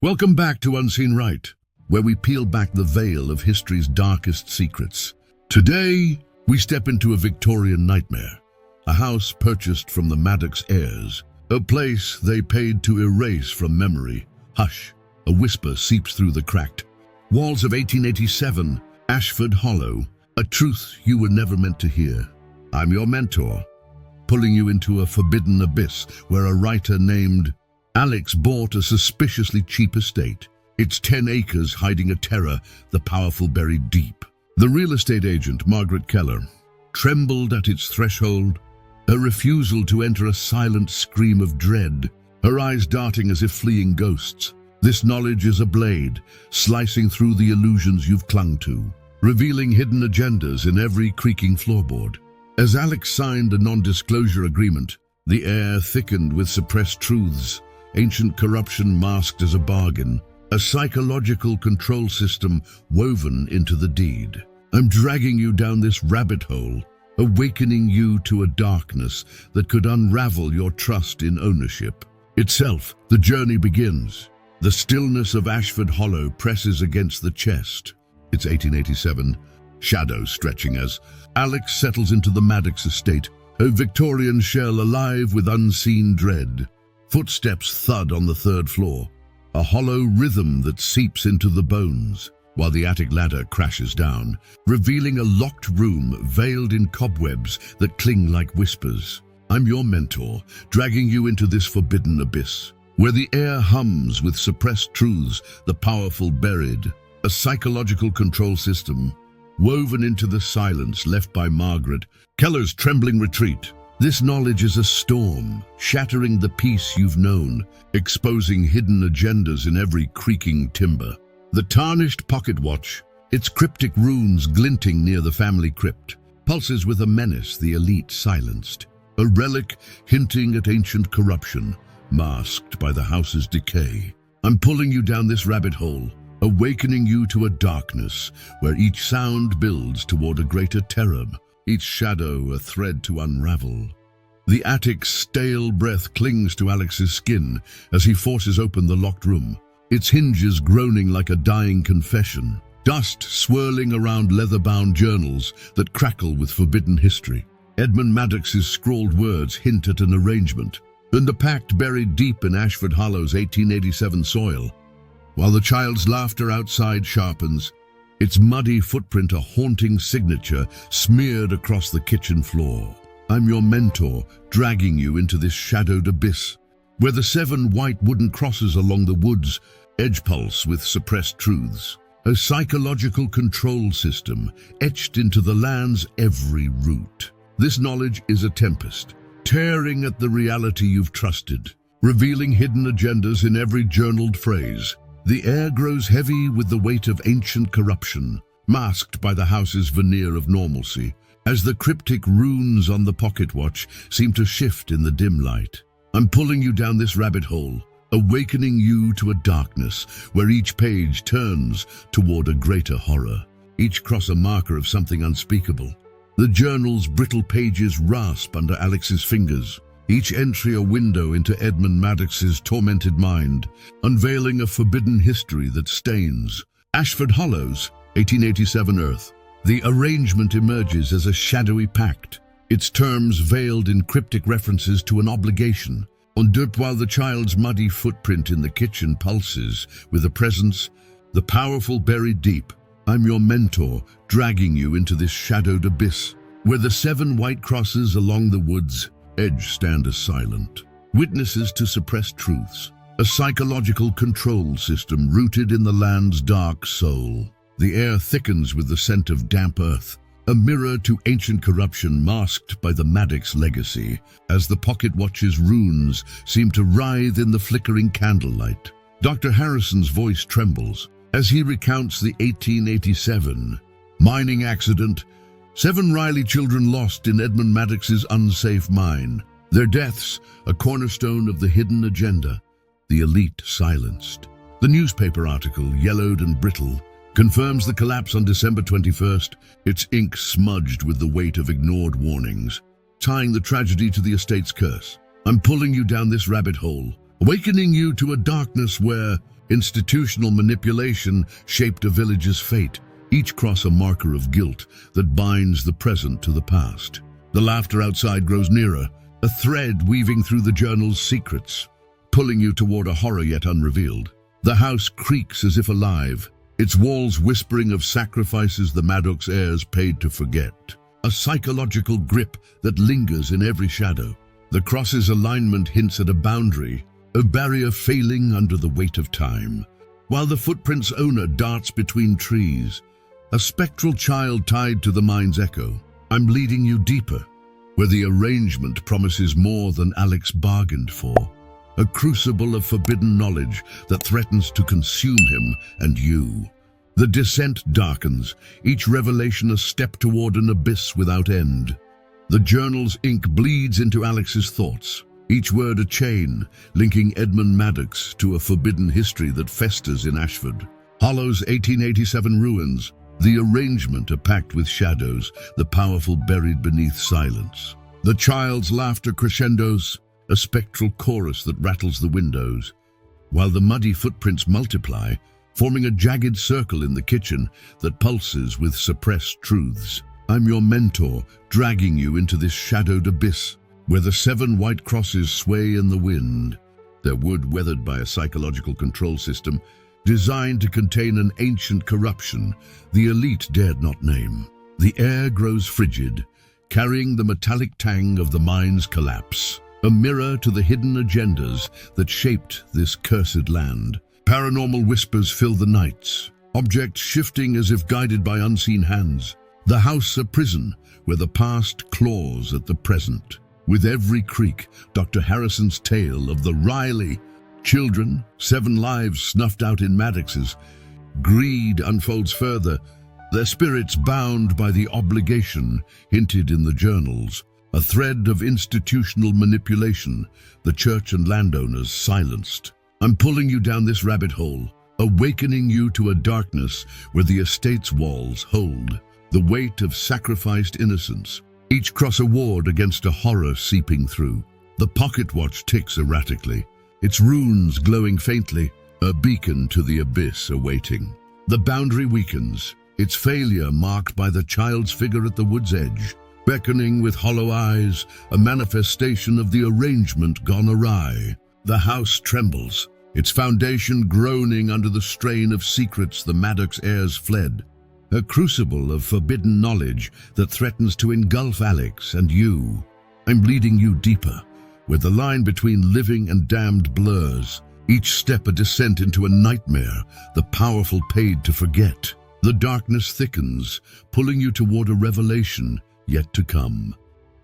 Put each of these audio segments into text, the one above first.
Welcome back to Unseen Rite, where we peel back the veil of history's darkest secrets. Today, we step into a Victorian nightmare, a house purchased from the Maddox heirs, a place they paid to erase from memory. Hush, a whisper seeps through the cracked walls of 1887, Ashford Hollow, a truth you were never meant to hear. I'm your mentor, pulling you into a forbidden abyss where a writer named Alex bought a suspiciously cheap estate, its 10 acres hiding a terror the powerful buried deep. The real estate agent, Margaret Keller, trembled at its threshold, her refusal to enter a silent scream of dread, her eyes darting as if fleeing ghosts. This knowledge is a blade, slicing through the illusions you've clung to, revealing hidden agendas in every creaking floorboard. As Alex signed a non-disclosure agreement, the air thickened with suppressed truths, ancient corruption masked as a bargain, a psychological control system woven into the deed. I'm dragging you down this rabbit hole, awakening you to a darkness that could unravel your trust in ownership. Itself, the journey begins. The stillness of Ashford Hollow presses against the chest. It's 1887, shadows stretching as Alex settles into the Maddox Estate, her Victorian shell alive with unseen dread. Footsteps thud on the third floor, a hollow rhythm that seeps into the bones, while the attic ladder crashes down, revealing a locked room veiled in cobwebs that cling like whispers. I'm your mentor, dragging you into this forbidden abyss, where the air hums with suppressed truths, the powerful buried, a psychological control system woven into the silence left by Margaret Keller's trembling retreat. This knowledge is a storm, shattering the peace you've known, exposing hidden agendas in every creaking timber. The tarnished pocket watch, its cryptic runes glinting near the family crypt, pulses with a menace the elite silenced, a relic hinting at ancient corruption, masked by the house's decay. I'm pulling you down this rabbit hole, awakening you to a darkness where each sound builds toward a greater terror, each shadow a thread to unravel. The attic's stale breath clings to Alex's skin as he forces open the locked room, its hinges groaning like a dying confession, dust swirling around leather-bound journals that crackle with forbidden history. Edmund Maddox's scrawled words hint at an arrangement, and the pact buried deep in Ashford Hollow's 1887 soil. While the child's laughter outside sharpens, its muddy footprint a haunting signature smeared across the kitchen floor. I'm your mentor, dragging you into this shadowed abyss, where the 7 white wooden crosses along the woods edge pulse with suppressed truths, a psychological control system etched into the land's every root. This knowledge is a tempest, tearing at the reality you've trusted, revealing hidden agendas in every journaled phrase. The air grows heavy with the weight of ancient corruption, masked by the house's veneer of normalcy, as the cryptic runes on the pocket watch seem to shift in the dim light. I'm pulling you down this rabbit hole, awakening you to a darkness where each page turns toward a greater horror, each cross a marker of something unspeakable. The journal's brittle pages rasp under Alex's fingers, each entry a window into Edmund Maddox's tormented mind, unveiling a forbidden history that stains Ashford Hollow's 1887 earth. The arrangement emerges as a shadowy pact, its terms veiled in cryptic references to an obligation. While the child's muddy footprint in the kitchen pulses with a presence, the powerful buried deep. I'm your mentor, dragging you into this shadowed abyss, where the 7 white crosses along the woods edge stand as silent witnesses to suppressed truths, a psychological control system rooted in the land's dark soul. The air thickens with the scent of damp earth, a mirror to ancient corruption masked by the Maddox legacy, as the pocket watch's runes seem to writhe in the flickering candlelight. Dr. Harrison's voice trembles as he recounts the 1887 mining accident. 7 Riley children lost in Edmund Maddox's unsafe mine. Their deaths, a cornerstone of the hidden agenda. The elite silenced. The newspaper article, yellowed and brittle, confirms the collapse on December 21st, its ink smudged with the weight of ignored warnings, tying the tragedy to the estate's curse. I'm pulling you down this rabbit hole, awakening you to a darkness where Institutional manipulation shaped a village's fate, each cross a marker of guilt that binds the present to the past. The laughter outside grows nearer, a thread weaving through the journal's secrets, pulling you toward a horror yet unrevealed. The house creaks as if alive, its walls whispering of sacrifices the Maddox heirs paid to forget. A psychological grip that lingers in every shadow. The cross's alignment hints at a boundary, a barrier failing under the weight of time. While the footprint's owner darts between trees, a spectral child tied to the mind's echo. I'm leading you deeper, where the arrangement promises more than Alex bargained for. A crucible of forbidden knowledge that threatens to consume him and you. The descent darkens, each revelation a step toward an abyss without end. The journal's ink bleeds into Alex's thoughts, each word a chain, linking Edmund Maddox to a forbidden history that festers in Ashford Hollow's 1887 ruins, the arrangement a pact with shadows, the powerful buried beneath silence. The child's laughter crescendos, a spectral chorus that rattles the windows, while the muddy footprints multiply, forming a jagged circle in the kitchen that pulses with suppressed truths. I'm your mentor, dragging you into this shadowed abyss, where the 7 white crosses sway in the wind, their wood weathered by a psychological control system designed to contain an ancient corruption the elite dared not name. The air grows frigid, carrying the metallic tang of the mind's collapse, a mirror to the hidden agendas that shaped this cursed land. Paranormal whispers fill the nights, objects shifting as if guided by unseen hands. The house a prison where the past claws at the present. With every creak, Dr. Harrison's tale of the Riley children, 7 lives snuffed out in Maddox's. Greed unfolds further, their spirits bound by the obligation hinted in the journals. A thread of institutional manipulation, the church and landowners silenced. I'm pulling you down this rabbit hole, awakening you to a darkness where the estate's walls hold the weight of sacrificed innocence, each cross a ward against a horror seeping through. The pocket watch ticks erratically, its runes glowing faintly, a beacon to the abyss awaiting. The boundary weakens, its failure marked by the child's figure at the wood's edge, beckoning with hollow eyes, a manifestation of the arrangement gone awry. The house trembles, its foundation groaning under the strain of secrets the Maddox heirs fled. A crucible of forbidden knowledge that threatens to engulf Alex and you. I'm leading you deeper, where the line between living and damned blurs, each step a descent into a nightmare the powerful paid to forget. The darkness thickens, pulling you toward a revelation yet to come.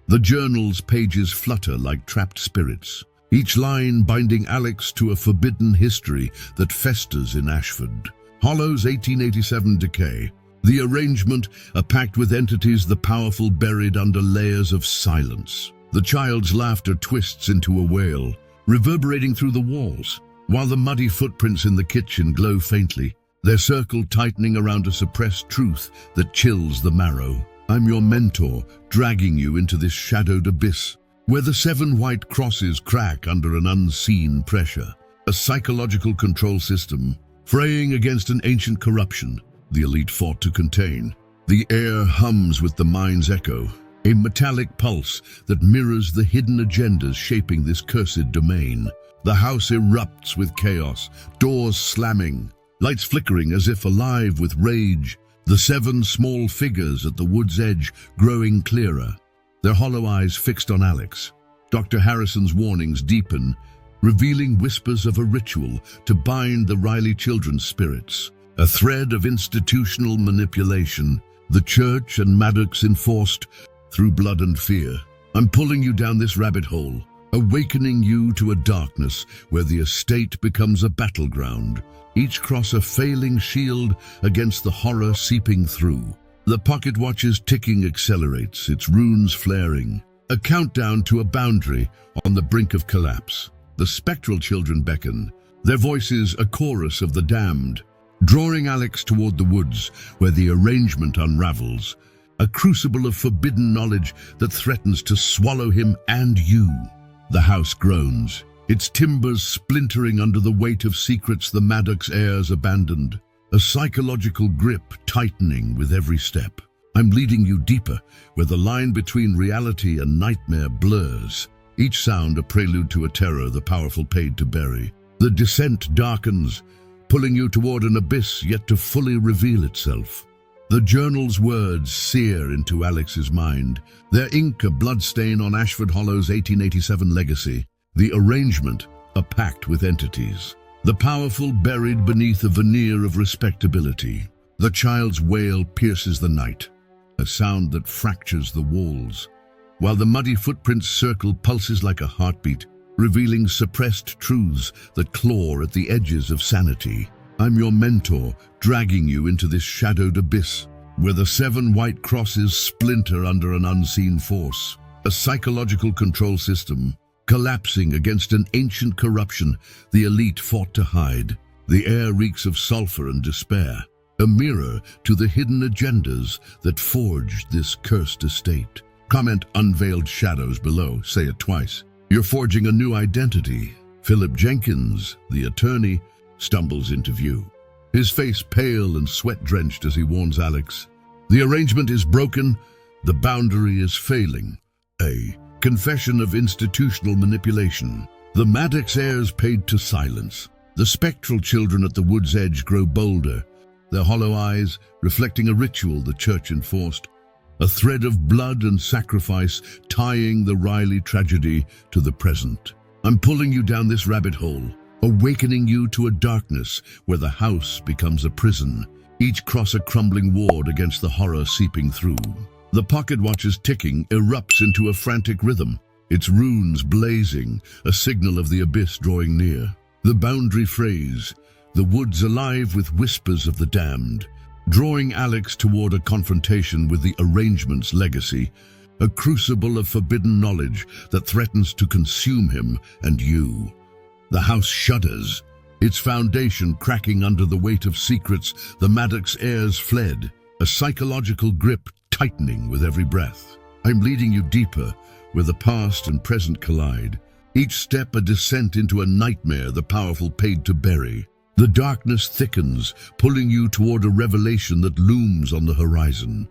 The journal's pages flutter like trapped spirits, each line binding Alex to a forbidden history that festers in Ashford Hollow's 1887 decay. The arrangement, a pact with entities the powerful buried under layers of silence. The child's laughter twists into a wail, reverberating through the walls, while the muddy footprints in the kitchen glow faintly, their circle tightening around a suppressed truth that chills the marrow. I'm your mentor, dragging you into this shadowed abyss, where the 7 white crosses crack under an unseen pressure. A psychological control system, fraying against an ancient corruption the elite fought to contain. The air hums with the mind's echo, a metallic pulse that mirrors the hidden agendas shaping this cursed domain. The house erupts with chaos, doors slamming, lights flickering as if alive with rage. The 7 small figures at the wood's edge growing clearer, their hollow eyes fixed on Alex. Dr. Harrison's warnings deepen, revealing whispers of a ritual to bind the Riley children's spirits. A thread of institutional manipulation, the church and Maddox enforced through blood and fear. I'm pulling you down this rabbit hole, awakening you to a darkness where the estate becomes a battleground, each cross a failing shield against the horror seeping through. The pocket watch's ticking accelerates, its runes flaring, a countdown to a boundary on the brink of collapse. The spectral children beckon, their voices a chorus of the damned, drawing Alex toward the woods where the arrangement unravels, a crucible of forbidden knowledge that threatens to swallow him and you. The house groans, its timbers splintering under the weight of secrets the Maddox heirs abandoned, a psychological grip tightening with every step. I'm leading you deeper, where the line between reality and nightmare blurs, each sound a prelude to a terror the powerful paid to bury. The descent darkens, pulling you toward an abyss yet to fully reveal itself. The journal's words sear into Alex's mind, their ink a bloodstain on Ashford Hollow's 1887 legacy. The arrangement, a pact with entities. The powerful buried beneath a veneer of respectability. The child's wail pierces the night, a sound that fractures the walls, while the muddy footprints circle pulses like a heartbeat, revealing suppressed truths that claw at the edges of sanity. I'm your mentor, dragging you into this shadowed abyss, where the 7 white crosses splinter under an unseen force. A psychological control system, collapsing against an ancient corruption the elite fought to hide. The air reeks of sulfur and despair, a mirror to the hidden agendas that forged this cursed estate. Comment unveiled shadows below, say it twice. You're forging a new identity. Philip Jenkins, the attorney, stumbles into view, his face pale and sweat-drenched as he warns Alex. The arrangement is broken, the boundary is failing. A confession of institutional manipulation. The Maddox heirs paid to silence. The spectral children at the wood's edge grow bolder, their hollow eyes reflecting a ritual the church enforced. A thread of blood and sacrifice tying the Riley tragedy to the present. I'm pulling you down this rabbit hole, awakening you to a darkness where the house becomes a prison, each cross a crumbling ward against the horror seeping through. The pocket watch's ticking erupts into a frantic rhythm, its runes blazing, a signal of the abyss drawing near. The boundary phrase, the woods alive with whispers of the damned, drawing Alex toward a confrontation with the arrangement's legacy, a crucible of forbidden knowledge that threatens to consume him and you. The house shudders, its foundation cracking under the weight of secrets the Maddox heirs fled, a psychological grip tightening with every breath. I'm leading you deeper, where the past and present collide, each step a descent into a nightmare the powerful paid to bury. The darkness thickens, pulling you toward a revelation that looms on the horizon.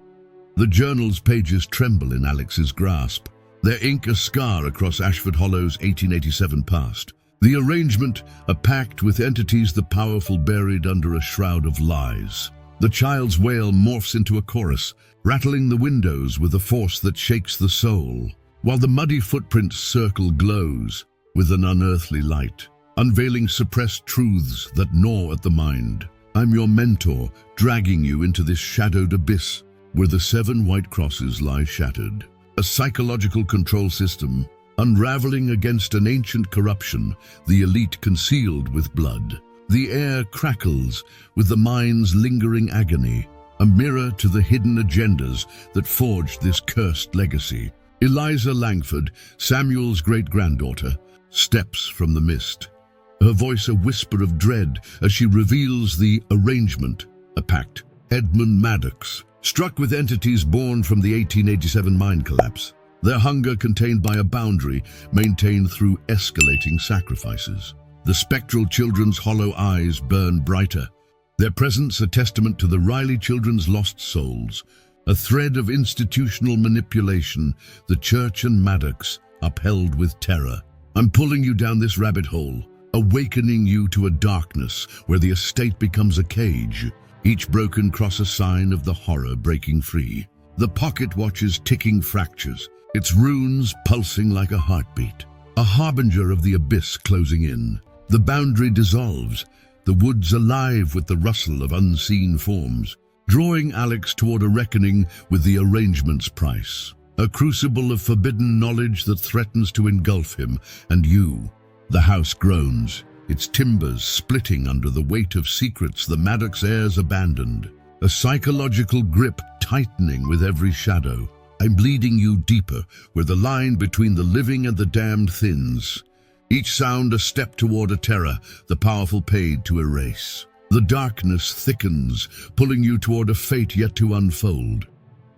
The journal's pages tremble in Alex's grasp, their ink a scar across Ashford Hollow's 1887 past. The arrangement, a pact with entities the powerful buried under a shroud of lies. The child's wail morphs into a chorus, rattling the windows with a force that shakes the soul, while the muddy footprint's circle glows with an unearthly light, unveiling suppressed truths that gnaw at the mind. I'm your mentor, dragging you into this shadowed abyss, where the 7 white crosses lie shattered. A psychological control system, unraveling against an ancient corruption, the elite concealed with blood. The air crackles with the mind's lingering agony, a mirror to the hidden agendas that forged this cursed legacy. Eliza Langford, Samuel's great-granddaughter, steps from the mist, her voice a whisper of dread as she reveals the arrangement, a pact. Edmund Maddox, struck with entities born from the 1887 mine collapse, their hunger contained by a boundary maintained through escalating sacrifices. The spectral children's hollow eyes burn brighter, their presence a testament to the Riley children's lost souls, a thread of institutional manipulation the church and Maddox upheld with terror. I'm pulling you down this rabbit hole, awakening you to a darkness where the estate becomes a cage, each broken cross a sign of the horror breaking free. The pocket watch's ticking fractures, its runes pulsing like a heartbeat, a harbinger of the abyss closing in. The boundary dissolves, the woods alive with the rustle of unseen forms, drawing Alex toward a reckoning with the arrangement's price, a crucible of forbidden knowledge that threatens to engulf him and you. The house groans, its timbers splitting under the weight of secrets the Maddox heirs abandoned, a psychological grip tightening with every shadow. I'm leading you deeper, where the line between the living and the damned thins, each sound a step toward a terror the powerful paid to erase. The darkness thickens, pulling you toward a fate yet to unfold.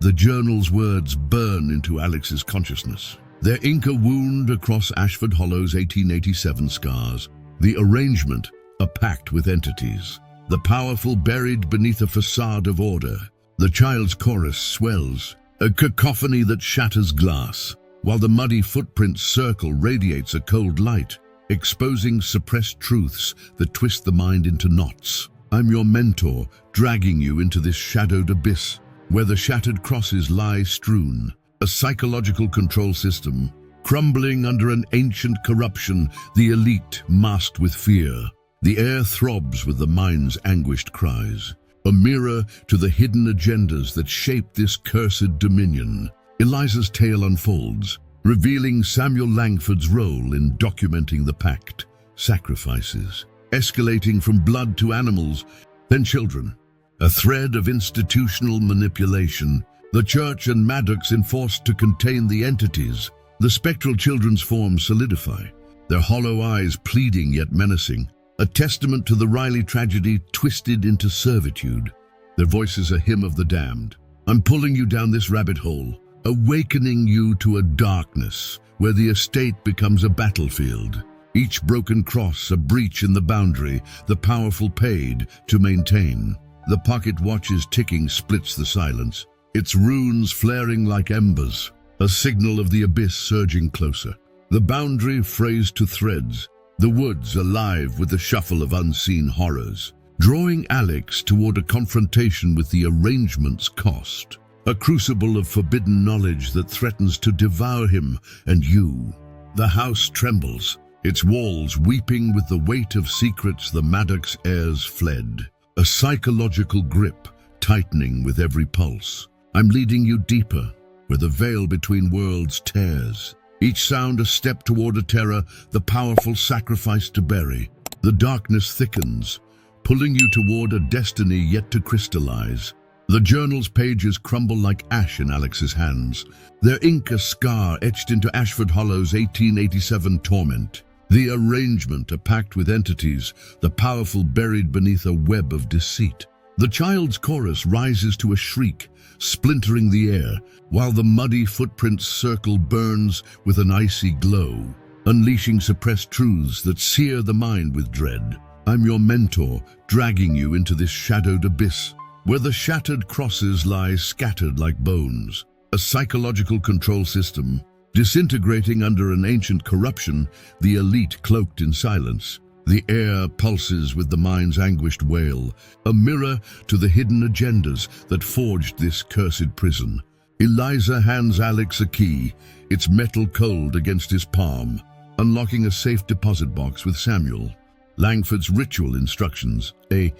The journal's words burn into Alex's consciousness. Their Inca wound across Ashford Hollow's 1887 scars. The arrangement, a pact with entities. The powerful buried beneath a facade of order. The child's chorus swells, a cacophony that shatters glass, while the muddy footprints circle radiates a cold light, exposing suppressed truths that twist the mind into knots. I'm your mentor, dragging you into this shadowed abyss, where the shattered crosses lie strewn, a psychological control system, crumbling under an ancient corruption, the elite masked with fear. The air throbs with the mind's anguished cries, a mirror to the hidden agendas that shape this cursed dominion. Eliza's tale unfolds, revealing Samuel Langford's role in documenting the pact, sacrifices, escalating from blood to animals, then children. A thread of institutional manipulation, the church and Maddox enforced to contain the entities. The spectral children's forms solidify, their hollow eyes pleading yet menacing, a testament to the Riley tragedy twisted into servitude. Their voices a hymn of the damned. I'm pulling you down this rabbit hole, awakening you to a darkness where the estate becomes a battlefield. Each broken cross a breach in the boundary, the powerful paid to maintain. The pocket watch's ticking splits the silence, its runes flaring like embers, a signal of the abyss surging closer. The boundary frays to threads, the woods alive with the shuffle of unseen horrors, drawing Alex toward a confrontation with the arrangement's cost. A crucible of forbidden knowledge that threatens to devour him and you. The house trembles, its walls weeping with the weight of secrets the Maddox heirs fled. A psychological grip tightening with every pulse. I'm leading you deeper, where the veil between worlds tears. Each sound a step toward a terror, the powerful sacrifice to bury. The darkness thickens, pulling you toward a destiny yet to crystallize. The journal's pages crumble like ash in Alex's hands, their ink a scar etched into Ashford Hollow's 1887 torment. The arrangement, a pact with entities, the powerful buried beneath a web of deceit. The child's chorus rises to a shriek, splintering the air, while the muddy footprint's circle burns with an icy glow, unleashing suppressed truths that sear the mind with dread. I'm your mentor, dragging you into this shadowed abyss, where the shattered crosses lie scattered like bones. A psychological control system, disintegrating under an ancient corruption, the elite cloaked in silence. The air pulses with the mind's anguished wail, a mirror to the hidden agendas that forged this cursed prison. Eliza hands Alex a key, its metal cold against his palm, unlocking a safe deposit box with Samuel. Langford's ritual instructions, a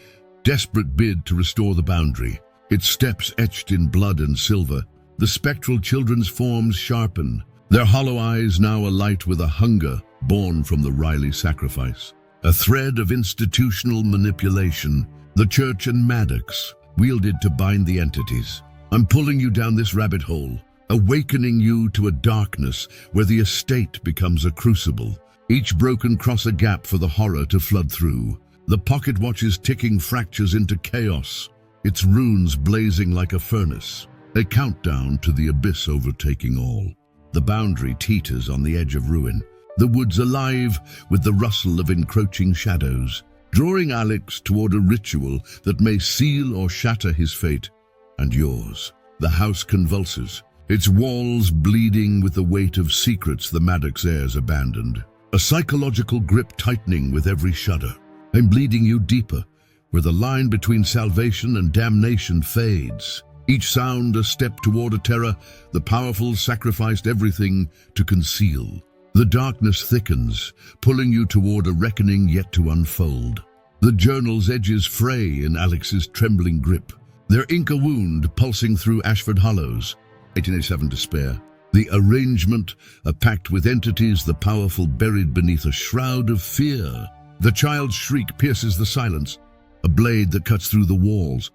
desperate bid to restore the boundary, its steps etched in blood and silver. The spectral children's forms sharpen, their hollow eyes now alight with a hunger born from the Riley sacrifice. A thread of institutional manipulation, the church and Maddox, wielded to bind the entities. I'm pulling you down this rabbit hole, awakening you to a darkness where the estate becomes a crucible. Each broken cross a gap for the horror to flood through. The pocket watch's ticking fractures into chaos, its runes blazing like a furnace. A countdown to the abyss overtaking all. The boundary teeters on the edge of ruin, the woods alive with the rustle of encroaching shadows, drawing Alex toward a ritual that may seal or shatter his fate and yours. The house convulses, its walls bleeding with the weight of secrets the Maddox heirs abandoned. A psychological grip tightening with every shudder. I'm bleeding you deeper, where the line between salvation and damnation fades. Each sound a step toward a terror the powerful sacrificed everything to conceal. The darkness thickens, pulling you toward a reckoning yet to unfold. The journal's edges fray in Alex's trembling grip, their Inca wound pulsing through Ashford Hollow's 1887 despair. The arrangement, a pact with entities the powerful buried beneath a shroud of fear. The child's shriek pierces the silence, a blade that cuts through the walls,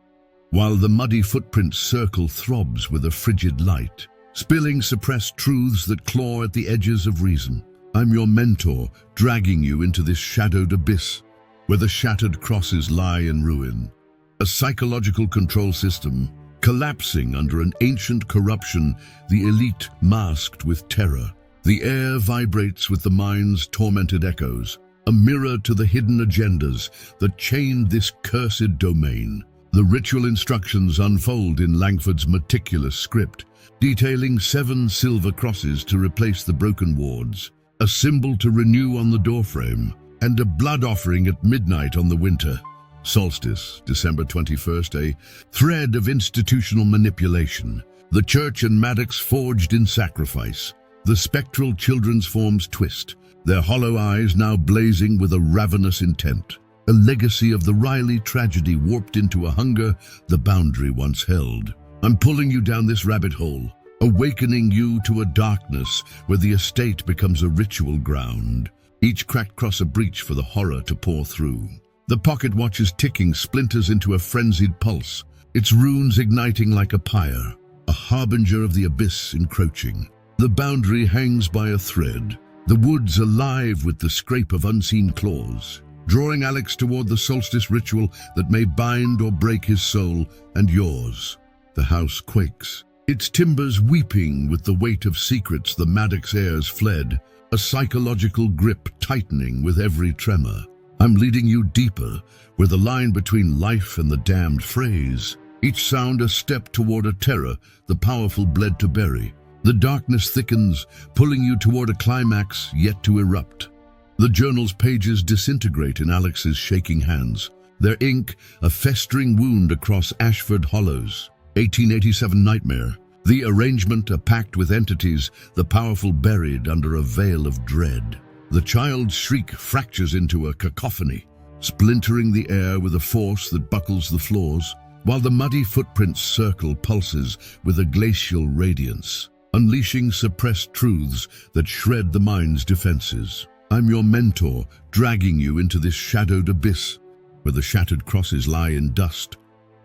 while the muddy footprint circle throbs with a frigid light, spilling suppressed truths that claw at the edges of reason. I'm your mentor, dragging you into this shadowed abyss, where the shattered crosses lie in ruin. A psychological control system, collapsing under an ancient corruption, the elite masked with terror. The air vibrates with the mind's tormented echoes, a mirror to the hidden agendas that chained this cursed domain. The ritual instructions unfold in Langford's meticulous script, detailing 7 silver crosses to replace the broken wards, a symbol to renew on the doorframe, and a blood offering at midnight on the winter solstice, December 21st, a thread of institutional manipulation. The church and Maddox forged in sacrifice. The spectral children's forms twist, their hollow eyes now blazing with a ravenous intent. A legacy of the Riley tragedy warped into a hunger the boundary once held. I'm pulling you down this rabbit hole, awakening you to a darkness where the estate becomes a ritual ground. Each cracked cross a breach for the horror to pour through. The pocket watch's ticking splinters into a frenzied pulse, its runes igniting like a pyre, a harbinger of the abyss encroaching. The boundary hangs by a thread, the woods alive with the scrape of unseen claws, drawing Alex toward the solstice ritual that may bind or break his soul and yours. The house quakes, its timbers weeping with the weight of secrets the Maddox heirs fled, a psychological grip tightening with every tremor. I'm leading you deeper, where the line between life and the damned frays, each sound a step toward a terror the powerful bled to bury. The darkness thickens, pulling you toward a climax yet to erupt. The journal's pages disintegrate in Alex's shaking hands, their ink a festering wound across Ashford Hollow's 1887 nightmare. The arrangement a pact with entities, the powerful buried under a veil of dread. The child's shriek fractures into a cacophony, splintering the air with a force that buckles the floors, while the muddy footprints circle pulses with a glacial radiance, unleashing suppressed truths that shred the mind's defenses. I'm your mentor, dragging you into this shadowed abyss, where the shattered crosses lie in dust.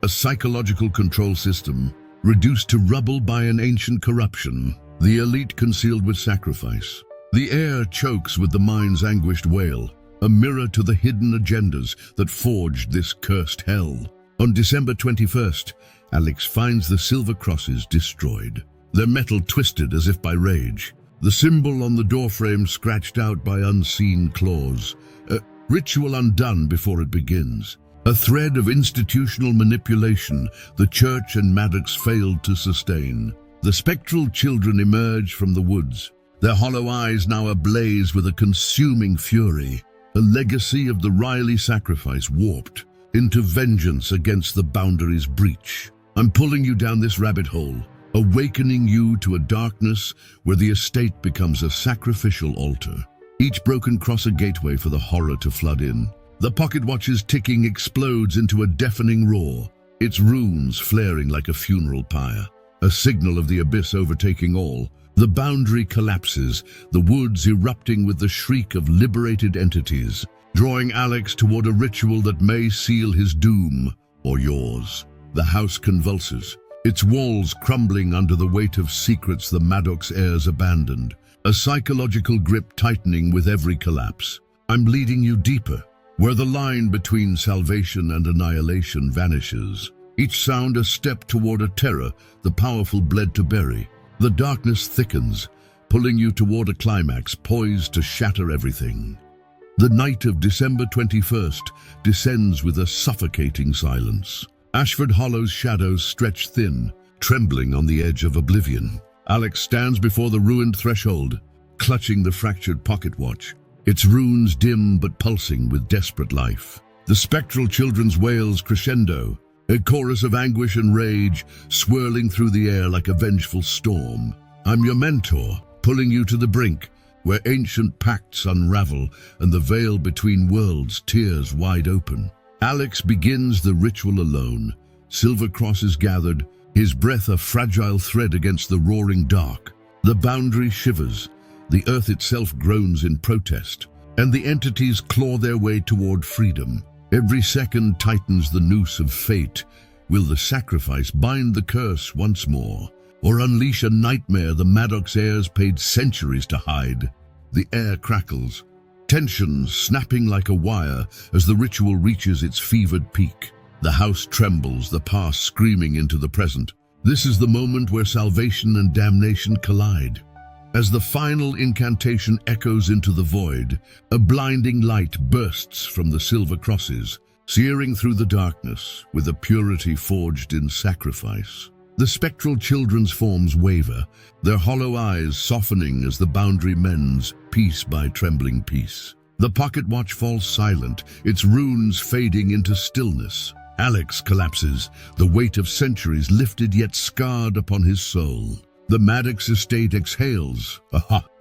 A psychological control system, reduced to rubble by an ancient corruption, the elite concealed with sacrifice. The air chokes with the mind's anguished wail, a mirror to the hidden agendas that forged this cursed hell. On December 21st, Alex finds the silver crosses destroyed, their metal twisted as if by rage, the symbol on the doorframe scratched out by unseen claws, a ritual undone before it begins. A thread of institutional manipulation the church and Maddox failed to sustain. The spectral children emerge from the woods, their hollow eyes now ablaze with a consuming fury, a legacy of the Riley sacrifice warped into vengeance against the boundary's breach. I'm pulling you down this rabbit hole, awakening you to a darkness where the estate becomes a sacrificial altar. Each broken cross a gateway for the horror to flood in. The pocket watch's ticking explodes into a deafening roar, its runes flaring like a funeral pyre, a signal of the abyss overtaking all. The boundary collapses, the woods erupting with the shriek of liberated entities, drawing Alex toward a ritual that may seal his doom or yours. The house convulses, its walls crumbling under the weight of secrets the Maddox heirs abandoned, a psychological grip tightening with every collapse. I'm leading you deeper, where the line between salvation and annihilation vanishes, each sound a step toward a terror the powerful bled to bury. The darkness thickens, pulling you toward a climax poised to shatter everything. The night of December 21st descends with a suffocating silence. Ashford Hollow's shadows stretch thin, trembling on the edge of oblivion. Alex stands before the ruined threshold, clutching the fractured pocket watch, its runes dim but pulsing with desperate life. The spectral children's wails crescendo, a chorus of anguish and rage swirling through the air like a vengeful storm. I'm your mentor, pulling you to the brink, where ancient pacts unravel and the veil between worlds tears wide open. Alex begins the ritual alone, silver crosses gathered, his breath a fragile thread against the roaring dark. The boundary shivers, the earth itself groans in protest, and the entities claw their way toward freedom. Every second tightens the noose of fate. Will the sacrifice bind the curse once more, or unleash a nightmare the Maddox heirs paid centuries to hide? The air crackles, tension snapping like a wire as the ritual reaches its fevered peak. The house trembles, the past screaming into the present. This is the moment where salvation and damnation collide. As the final incantation echoes into the void, a blinding light bursts from the silver crosses, searing through the darkness with a purity forged in sacrifice. The spectral children's forms waver, their hollow eyes softening as the boundary mends, piece by trembling piece. The pocket watch falls silent, its runes fading into stillness. Alex collapses, the weight of centuries lifted yet scarred upon his soul. The Maddox Estate exhales,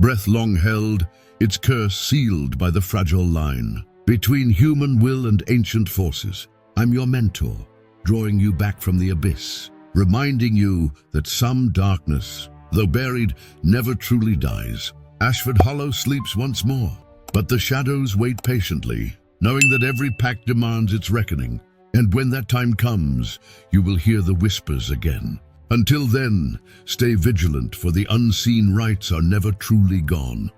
breath long held, its curse sealed by the fragile line. Between human will and ancient forces, I'm your mentor, drawing you back from the abyss, reminding you that some darkness, though buried, never truly dies. Ashford Hollow sleeps once more, but the shadows wait patiently, knowing that every pact demands its reckoning. And when that time comes, you will hear the whispers again. Until then, stay vigilant, for the unseen rites are never truly gone.